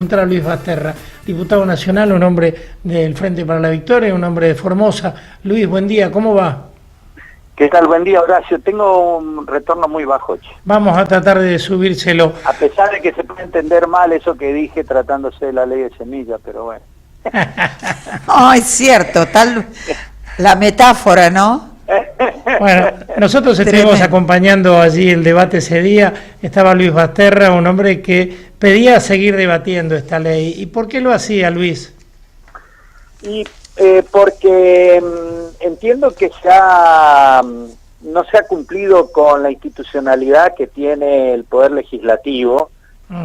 Contra Luis Basterra, diputado nacional, un hombre del Frente para la Victoria, un hombre de Formosa. Luis, buen día, ¿cómo va? ¿Qué tal? Buen día, Horacio. Tengo un retorno muy bajo, che. Vamos a tratar de subírselo. A pesar de que se puede entender mal eso que dije tratándose de la ley de semillas, pero bueno. Oh, es cierto, tal la metáfora, ¿no? Bueno, nosotros estuvimos acompañando allí el debate ese día. Estaba Luis Basterra, un hombre que pedía seguir debatiendo esta ley. ¿Y por qué lo hacía, Luis? Y porque entiendo que no se ha cumplido con la institucionalidad que tiene el Poder Legislativo,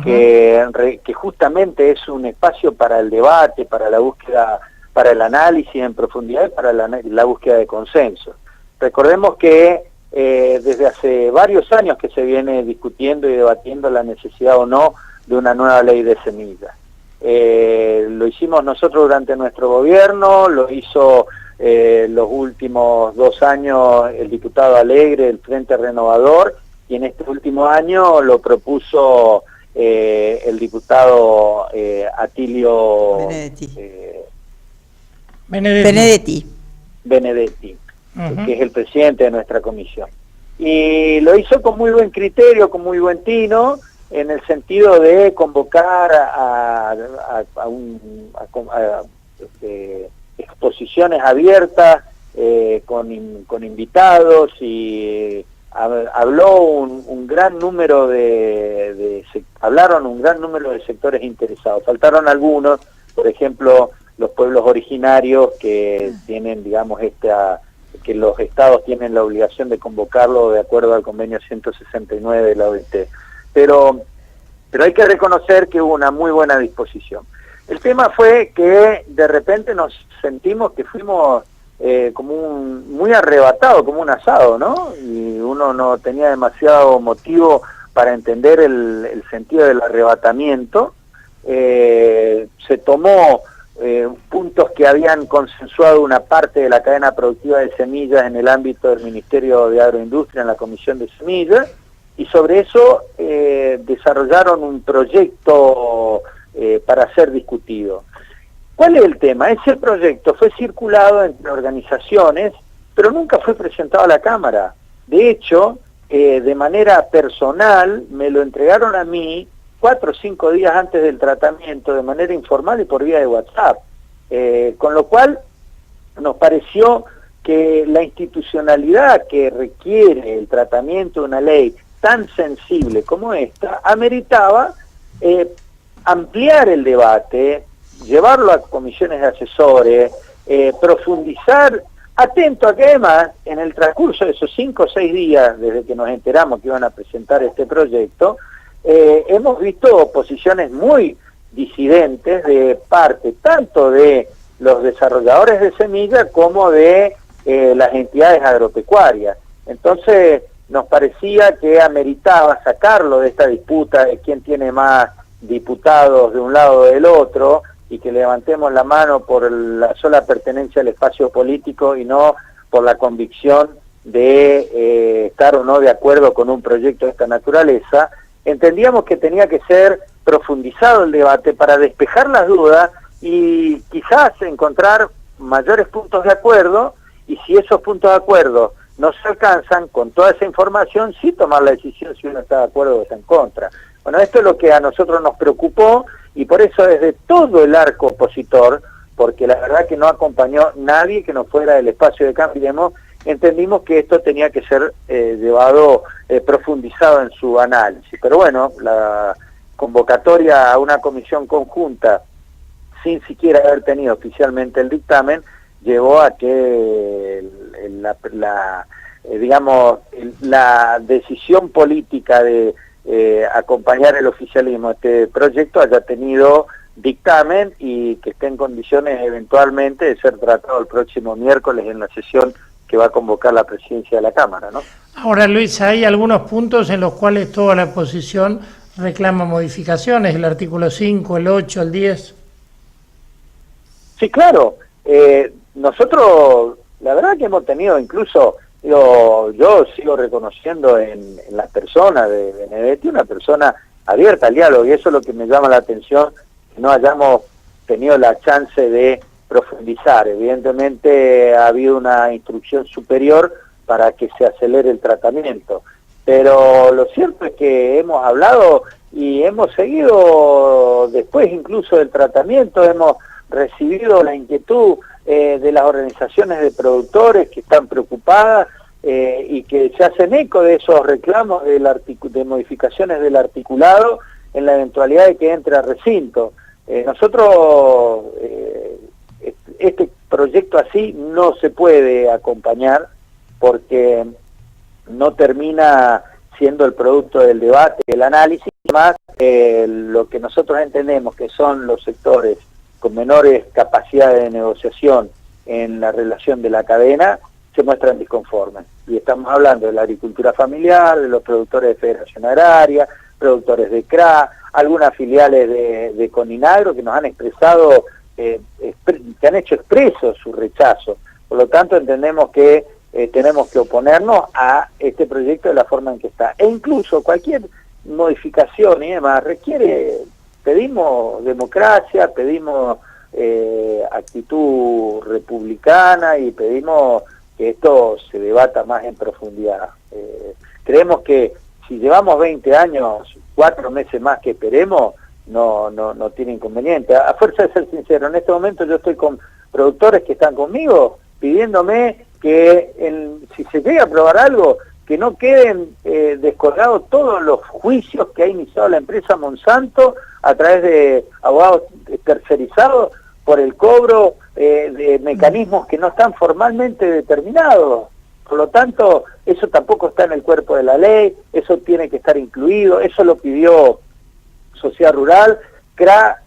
que justamente es un espacio para el debate, para la búsqueda, para el análisis en profundidad y para la búsqueda de consenso. Recordemos que desde hace varios años que se viene discutiendo y debatiendo la necesidad o no de una nueva ley de semillas. Lo hicimos nosotros durante nuestro gobierno, lo hizo los últimos 2 años el diputado Alegre del Frente Renovador, y en este último año lo propuso el diputado Atilio Benedetti, que es el presidente de nuestra comisión. Y lo hizo con muy buen criterio, con muy buen tino, en el sentido de convocar a exposiciones abiertas con invitados, y habló un gran número hablaron un gran número de sectores interesados. Faltaron algunos, por ejemplo, los pueblos originarios que tienen, digamos, que los estados tienen la obligación de convocarlo de acuerdo al convenio 169 de la OIT. Pero hay que reconocer que hubo una muy buena disposición. El tema fue que de repente nos sentimos que fuimos muy arrebatados, como un asado, ¿no? Y uno no tenía demasiado motivo para entender el sentido del arrebatamiento. Se tomó puntos que habían consensuado una parte de la cadena productiva de semillas en el ámbito del Ministerio de Agroindustria, en la Comisión de Semillas, y sobre eso desarrollaron un proyecto para ser discutido. ¿Cuál es el tema? Ese proyecto fue circulado entre organizaciones, pero nunca fue presentado a la Cámara. De hecho, de manera personal, me lo entregaron a mí 4 o 5 días antes del tratamiento, de manera informal y por vía de WhatsApp. Con lo cual, nos pareció que la institucionalidad que requiere el tratamiento de una ley tan sensible como esta, ameritaba ampliar el debate, llevarlo a comisiones de asesores, profundizar, atento a que además, en el transcurso de esos 5 o 6 días, desde que nos enteramos que iban a presentar este proyecto, hemos visto posiciones muy disidentes de parte tanto de los desarrolladores de semillas como de las entidades agropecuarias. Entonces, nos parecía que ameritaba sacarlo de esta disputa de quién tiene más diputados de un lado o del otro, y que levantemos la mano por la sola pertenencia al espacio político y no por la convicción de estar o no de acuerdo con un proyecto de esta naturaleza. Entendíamos que tenía que ser profundizado el debate para despejar las dudas y quizás encontrar mayores puntos de acuerdo, y si esos puntos de acuerdo no se alcanzan, con toda esa información sí tomar la decisión si uno está de acuerdo o está en contra. Bueno, esto es lo que a nosotros nos preocupó, y por eso desde todo el arco opositor, porque la verdad que no acompañó nadie que no fuera del espacio de Cambiemos, entendimos que esto tenía que ser llevado, profundizado en su análisis. Pero bueno, la convocatoria a una comisión conjunta, sin siquiera haber tenido oficialmente el dictamen, llevó a que la decisión política de acompañar el oficialismo a este proyecto haya tenido dictamen y que esté en condiciones eventualmente de ser tratado el próximo miércoles en la sesión que va a convocar la presidencia de la Cámara, ¿no? Ahora, Luis, hay algunos puntos en los cuales toda la oposición reclama modificaciones, el artículo 5, el 8, el 10. Sí, claro. Nosotros, la verdad que hemos tenido incluso, yo sigo reconociendo en la persona de Benedetti una persona abierta al diálogo, y eso es lo que me llama la atención, no hayamos tenido la chance de profundizar. Evidentemente ha habido una instrucción superior para que se acelere el tratamiento, pero lo cierto es que hemos hablado y hemos seguido después incluso del tratamiento, hemos recibido la inquietud de las organizaciones de productores que están preocupadas y que se hacen eco de esos reclamos de modificaciones del articulado en la eventualidad de que entre a recinto. Nosotros este proyecto así no se puede acompañar porque no termina siendo el producto del debate, del análisis, más lo que nosotros entendemos que son los sectores con menores capacidades de negociación en la relación de la cadena, se muestran disconformes. Y estamos hablando de la agricultura familiar, de los productores de Federación Agraria, productores de CRA, algunas filiales de Coninagro que nos han expresado, que han hecho expreso su rechazo. Por lo tanto, entendemos que tenemos que oponernos a este proyecto de la forma en que está. E incluso cualquier modificación y demás pedimos democracia, pedimos actitud republicana y pedimos que esto se debata más en profundidad. Creemos que si llevamos 20 años, 4 meses más que esperemos, no tiene inconveniente. A fuerza de ser sincero, en este momento yo estoy con productores que están conmigo pidiéndome que si se llega a aprobar algo, que no queden descolgados todos los juicios que ha iniciado la empresa Monsanto a través de abogados tercerizados por el cobro de mecanismos que no están formalmente determinados. Por lo tanto, eso tampoco está en el cuerpo de la ley, eso tiene que estar incluido, eso lo pidió Sociedad Rural, CRA,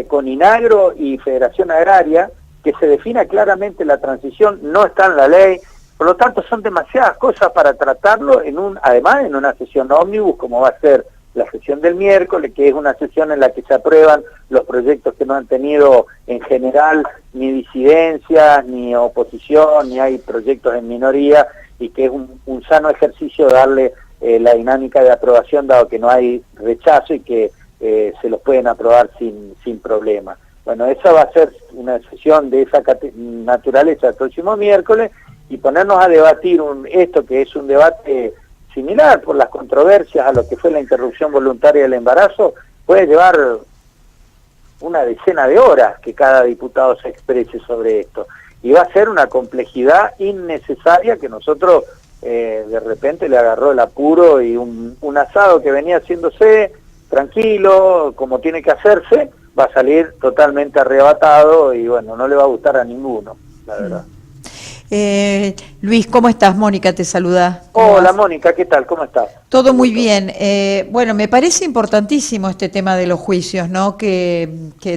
Coninagro y Federación Agraria, que se defina claramente la transición, no está en la ley. Por lo tanto, son demasiadas cosas para tratarlo además en una sesión ómnibus, como va a ser la sesión del miércoles, que es una sesión en la que se aprueban los proyectos que no han tenido en general ni disidencias, ni oposición, ni hay proyectos en minoría, y que es un sano ejercicio darle la dinámica de aprobación, dado que no hay rechazo y que se los pueden aprobar sin problema. Bueno, esa va a ser una sesión de esa naturaleza el próximo miércoles, y ponernos a debatir esto que es un debate similar por las controversias a lo que fue la interrupción voluntaria del embarazo, puede llevar una decena de horas que cada diputado se exprese sobre esto. Y va a ser una complejidad innecesaria que nosotros de repente le agarró el apuro, y un asado que venía haciéndose tranquilo, como tiene que hacerse, va a salir totalmente arrebatado y bueno, no le va a gustar a ninguno, la verdad. Luis, ¿cómo estás? Mónica te saluda. Hola Mónica, ¿qué tal? ¿Cómo estás? Todo muy bien. Bueno, me parece importantísimo este tema de los juicios, ¿no? Que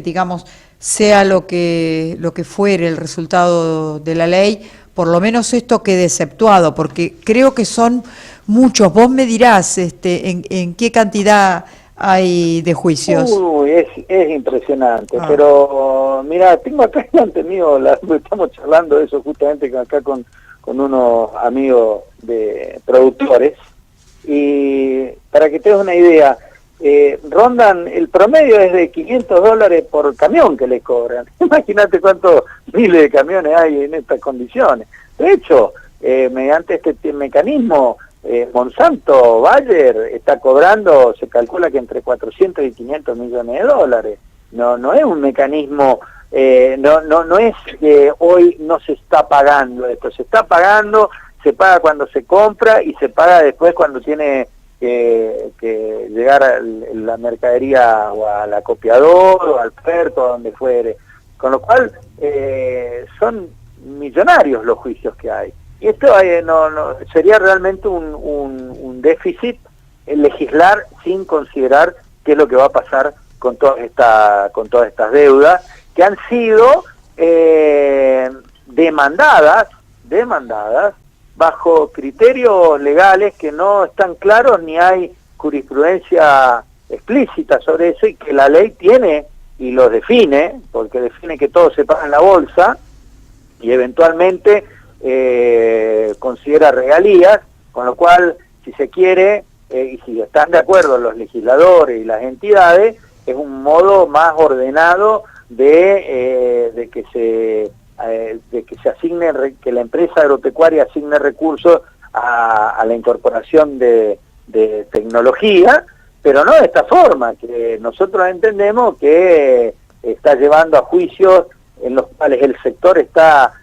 digamos, sea lo que fuere el resultado de la ley, por lo menos esto quede exceptuado, porque creo que son muchos. Vos me dirás en qué cantidad hay de juicios. Uy, es impresionante, pero mira, tengo acá delante mío, estamos charlando de eso justamente acá con unos amigos de productores, y para que te des una idea, rondan, el promedio es de $500 por camión que le cobran. Imagínate cuántos miles de camiones hay en estas condiciones. De hecho, mediante este mecanismo, Monsanto Bayer está cobrando, se calcula que entre 400 y 500 millones de dólares. No es un mecanismo, no es que hoy no se está pagando esto, se está pagando, se paga cuando se compra y se paga después cuando tiene que llegar a la mercadería o al acopiador o al puerto, a donde fuere. Con lo cual son millonarios los juicios que hay. Y esto sería realmente un déficit legislar sin considerar qué es lo que va a pasar con todas estas deudas que han sido demandadas bajo criterios legales que no están claros, ni hay jurisprudencia explícita sobre eso, y que la ley tiene y los define, porque define que todo se paga en la bolsa y eventualmente considera regalías, con lo cual, si se quiere, y si están de acuerdo los legisladores y las entidades, es un modo más ordenado de que se asigne, que la empresa agropecuaria asigne recursos a la incorporación de tecnología, pero no de esta forma, que nosotros entendemos que está llevando a juicios en los cuales el sector está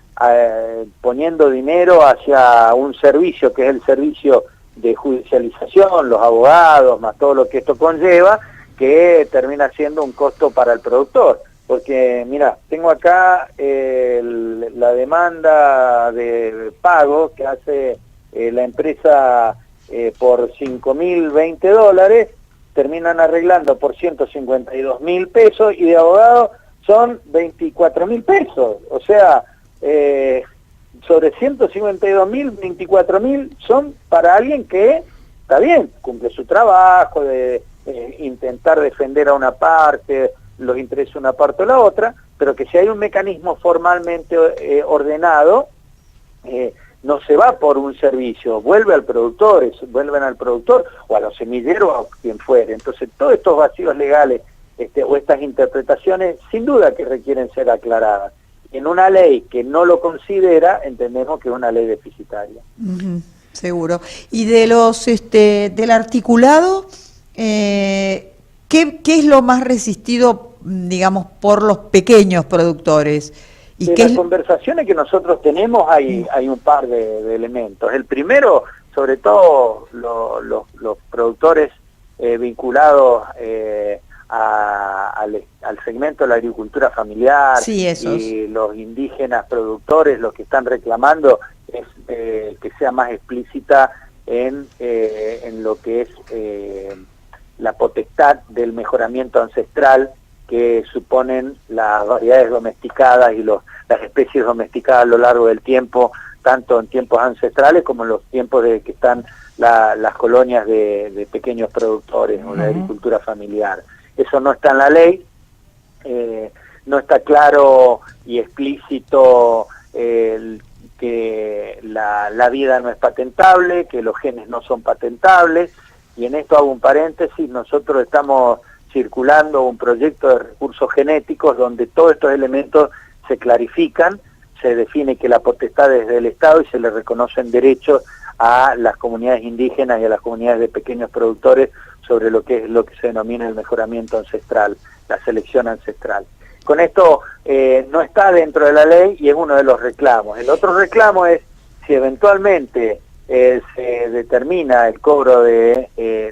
poniendo dinero hacia un servicio que es el servicio de judicialización, los abogados, más todo lo que esto conlleva, que termina siendo un costo para el productor. Porque, mira, tengo acá la demanda de pago que hace la empresa por $5.020, terminan arreglando por 152.000 pesos y de abogado son 24.000 pesos. O sea, sobre 152.000, 24.000 son para alguien que, está bien, cumple su trabajo de intentar defender a una parte, los intereses de una parte o la otra, pero que si hay un mecanismo formalmente ordenado, no se va por un servicio, vuelven al productor o a los semilleros o a quien fuere. Entonces todos estos vacíos legales o estas interpretaciones sin duda que requieren ser aclaradas. En una ley que no lo considera, entendemos que es una ley deficitaria. Seguro. Y de los del articulado, ¿qué es lo más resistido, digamos, por los pequeños productores? ¿Y de las conversaciones que nosotros tenemos hay un par de elementos. El primero, sobre todo los productores vinculados al segmento de la agricultura familiar, sí, y los indígenas productores, lo que están reclamando es que sea más explícita en lo que es la potestad del mejoramiento ancestral que suponen las variedades domesticadas y las especies domesticadas a lo largo del tiempo, tanto en tiempos ancestrales como en los tiempos de que están las colonias de pequeños productores o de agricultura familiar. Eso no está en la ley, no está claro y explícito que la vida no es patentable, que los genes no son patentables, y en esto hago un paréntesis, nosotros estamos circulando un proyecto de recursos genéticos donde todos estos elementos se clarifican, se define que la potestad es del Estado y se le reconocen derechos a las comunidades indígenas y a las comunidades de pequeños productores sobre lo que se denomina el mejoramiento ancestral, la selección ancestral. Con esto no está dentro de la ley y es uno de los reclamos. El otro reclamo es si eventualmente se determina el cobro de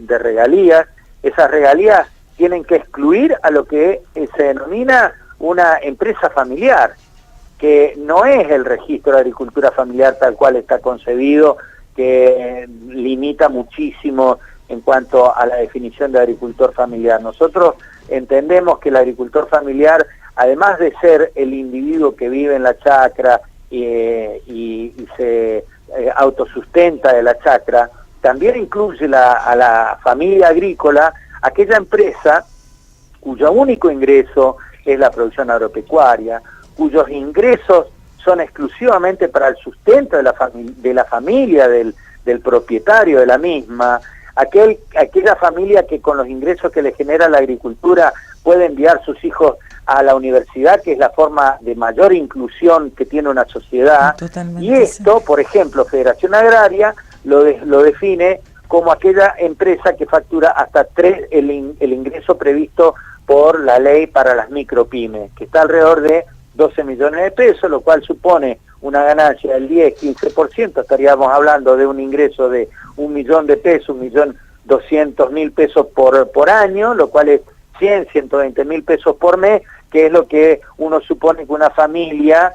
regalías, esas regalías tienen que excluir a lo que se denomina una empresa familiar, que no es el registro de agricultura familiar tal cual está concebido, que limita muchísimo en cuanto a la definición de agricultor familiar. Nosotros entendemos que el agricultor familiar, además de ser el individuo que vive en la chacra y se autosustenta de la chacra, también incluye a la familia agrícola, aquella empresa cuyo único ingreso es la producción agropecuaria, cuyos ingresos son exclusivamente para el sustento de la familia del propietario de la misma, aquella familia que con los ingresos que le genera la agricultura puede enviar sus hijos a la universidad, que es la forma de mayor inclusión que tiene una sociedad. Totalmente. Y esto, por ejemplo, Federación Agraria lo define como aquella empresa que factura hasta 3 el ingreso previsto por la ley para las micropymes, que está alrededor de 12 millones de pesos, lo cual supone una ganancia del 10-15%, estaríamos hablando de un ingreso de 1 millón de pesos, 1.200.000 pesos por año, lo cual es 120.000 pesos por mes, que es lo que uno supone que una familia,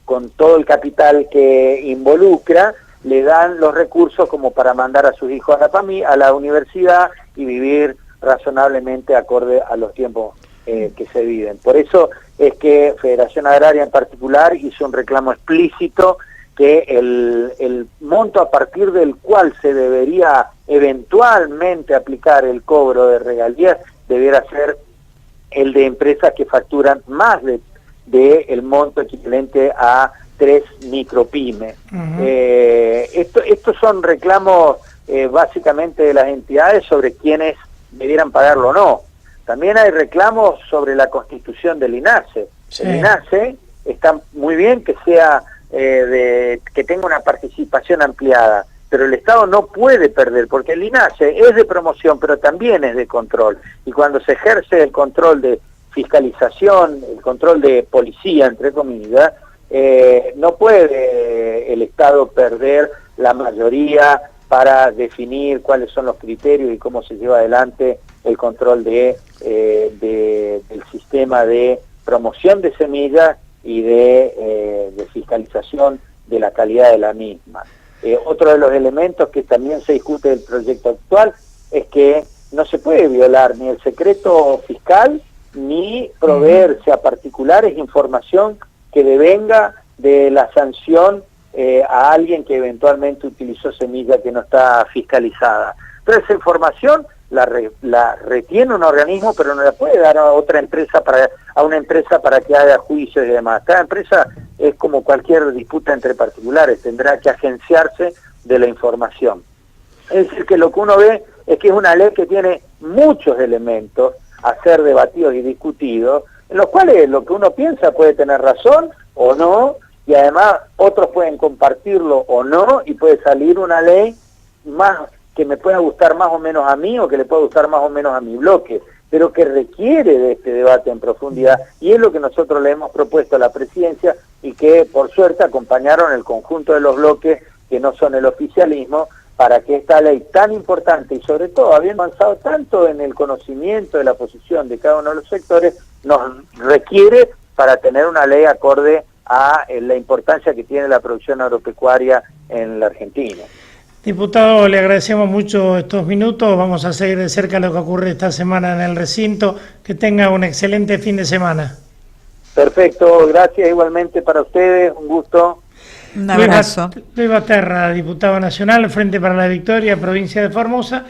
con todo el capital que involucra, le dan los recursos como para mandar a sus hijos a la universidad y vivir razonablemente acorde a los tiempos que se viven. Por eso es que Federación Agraria en particular hizo un reclamo explícito que el monto a partir del cual se debería eventualmente aplicar el cobro de regalías debiera ser el de empresas que facturan más de el monto equivalente a 3 micropymes. Estos son reclamos básicamente de las entidades sobre quiénes debieran pagarlo o no. también hay reclamos sobre la constitución del INASE. Sí. El INASE está muy bien que sea que tenga una participación ampliada, pero el Estado no puede perder, porque el INASE es de promoción, pero también es de control. Y cuando se ejerce el control de fiscalización, el control de policía, entre comillas, no puede el Estado perder la mayoría para definir cuáles son los criterios y cómo se lleva adelante el control del sistema de promoción de semillas y de fiscalización de la calidad de la misma. Otro de los elementos que también se discute del proyecto actual es que no se puede violar ni el secreto fiscal ni proveerse a particulares información que devenga de la sanción a alguien que eventualmente utilizó semilla que no está fiscalizada. Entonces esa información la retiene un organismo, pero no la puede dar a otra empresa, a una empresa para que haga juicios y demás. Cada empresa es como cualquier disputa entre particulares, tendrá que agenciarse de la información. Es decir, que lo que uno ve es que es una ley que tiene muchos elementos a ser debatidos y discutidos, en los cuales lo que uno piensa puede tener razón o no, y además otros pueden compartirlo o no, y puede salir una ley más que me pueda gustar más o menos a mí, o que le pueda gustar más o menos a mi bloque, pero que requiere de este debate en profundidad, y es lo que nosotros le hemos propuesto a la presidencia, y que por suerte acompañaron el conjunto de los bloques que no son el oficialismo, para que esta ley tan importante, y sobre todo habiendo avanzado tanto en el conocimiento de la posición de cada uno de los sectores, nos requiere para tener una ley acorde a la importancia que tiene la producción agropecuaria en la Argentina. Diputado, le agradecemos mucho estos minutos, vamos a seguir de cerca lo que ocurre esta semana en el recinto, que tenga un excelente fin de semana. Perfecto, gracias igualmente para ustedes, un gusto. Un abrazo. Luis Basterra, diputado nacional, Frente para la Victoria, provincia de Formosa.